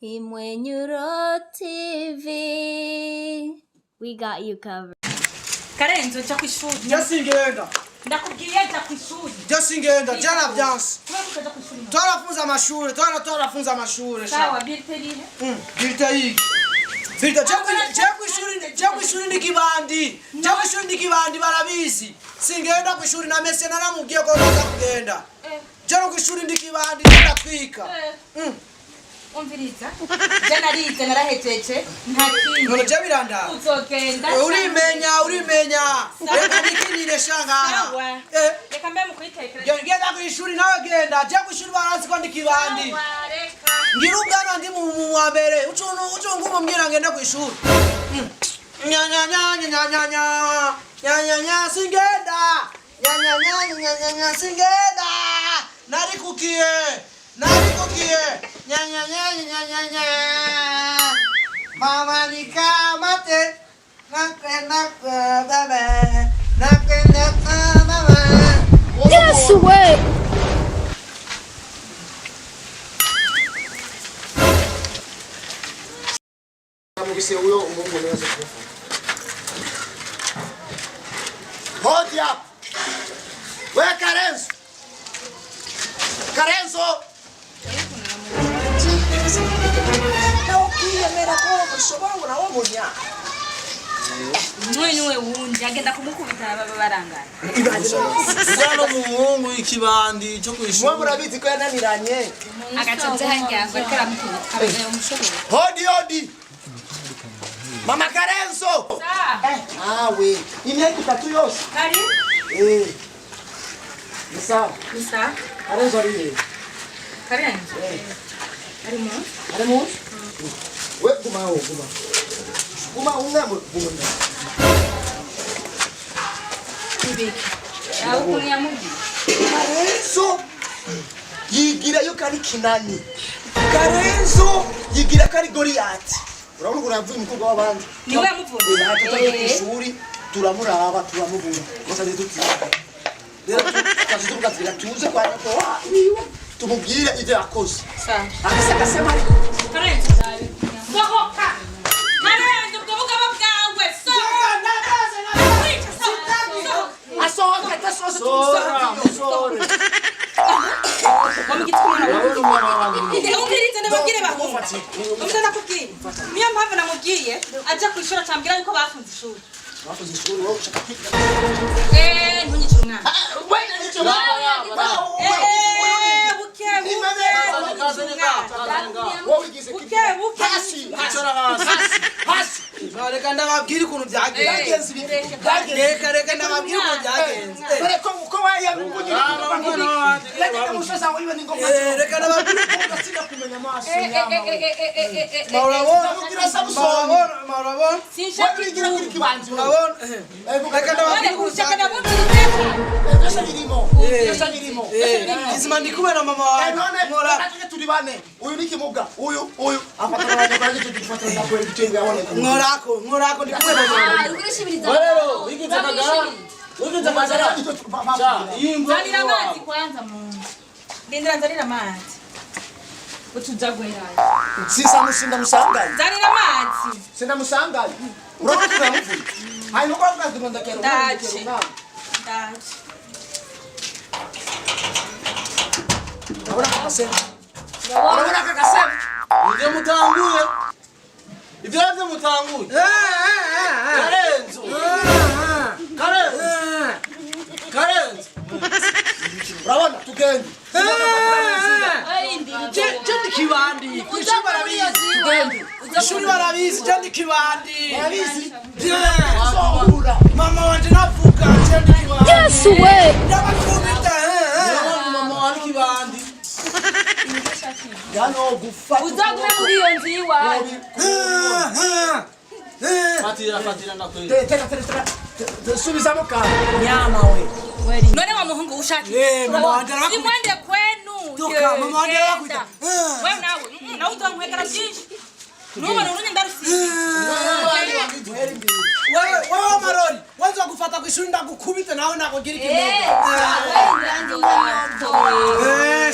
Imwenyuro TV. We got you covered. Karenzo cha kwishuri. Jasingenda. Ndakubwiye cha kwishuri. Jasingenda, jana byansi. Twarafunza amashuri. Sawa, bilte rihe? Bilte yiki. Bilte kwishuri nikibandi. Kwishuri nikibandi barabizi. Singenda kwishuri na mese naramubwiye ko ndaza kugenda. Jana kwishuri nikibandi ndatwika. Umviriza. Jana rize narahejeje ntakindi. None je biranda. Uzogenda. Urimenya. Reka nikinire shangara. Sawa. Reka mbe mukwitekera. Genda kwishuri nawe genda. Je kwishuri barazi ko ndikibandi. Sawa, reka. Ngira ubwana ndi mu wa mbere. Ucungu mbwira ngenda kwishuri. Nya singenda. Nya singenda. Narikukie. Nya. Mama nikamate. Yes, way. Mugise huyo Mungu anaweza kufa. Hodi up. Wewe Karenzo. Umwenyuro wundi agenda kumukubita barangana. Zano muhungu ikibandi cyo kwishuri. Mwe murabizi ko yananiranye. Agacanze hangira ngo ariko aramukubita abagera umushobora. Hodi. Mama Karenzo. We. Imyaka itatu yose. Kari? Nisa. Karenzo ari. Karenzo. Arimo? We guma. Guma guma. Ibiki. Aho kunya mugi. Karenzo yigira yo kari kinani. Karenzo yigira kari Goliath. Urabona kuravuye umukobwa w'abandi. Niwe yamuvuye. Ishuri turamuraba turamubura. Kosa rero tukazuka tuze kwa niwe. Tumubwire ivyo yakoze. Sawa. Akasema Karenzo. Sohoka. Karenzo kuvuga babwawe. Sohoka. Asohoka Sore. Umviriza ndababwire bahumva. Umviriza nakubwiye. Niyo mpamvu namubwiye aje kwishura cyambira yuko bafunze ishuri. Bafunze ishuri wowe ushaka kwiga. Ntunyicira umwana. Wena nico baba. Buke. Hasi. Reka ndababwira ukuntu byagenze. Reka ndababwira ukuntu byagenze. Ko wayamukugira. Reka musoza wiwe ni ngoma. Reka ndababwira ukuntu Sina kumenya amaso. Maurabona. Wakigira kuri kibanzi. Urabona? Reka ndababwira Pesa birimo. Izima ndikuwe na mama wawe. Ngora turi bane. Uyu ni kimuga. Uyu. Afatana na banje tugifatana na kweli bitenge yabone. Ngorako ndikuwe na mama wawe. Rero wigize kagara. Wigize kagara. Nzanira amazi kwanza mu. Ndindira nzanira amazi. Utujagwera. Sisa musinda musangaye. Nzanira amazi. Sinda musangaye. Urabona turamuvuye. Hayi nuko bwazimanda kero. Ndaje. Urabona kakasema. Ivyo mutanguye. Karenzo. Urabona tugende. Je ndikibandi. Ishuri barabizi je ndikibandi. Barabizi. Mama wanje navuga je ndikibandi. Yes, way. Ndabakubita. Mama wanje kibandi. Gano gufata. Uzagwe muri iyo nziwa. Fatira ndakwira. Teka. Subizamo ka. Nyama we. None wa muhungu ushaki. Mama wanje arakuta. Simwende kwenu. Toka mama wanje arakuta. Wewe nawe utankwekera byinshi. Nubona urunye ndarusize. Wewe maroni. Wanza kufata kwishuri ndagukubita nawe nakugira ikimoga.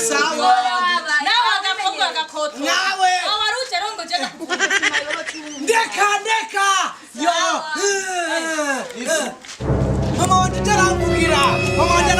Sawa. Nawe agakobwa agakotwa. Nawe. Awaruje Itarambugira. Mama wanje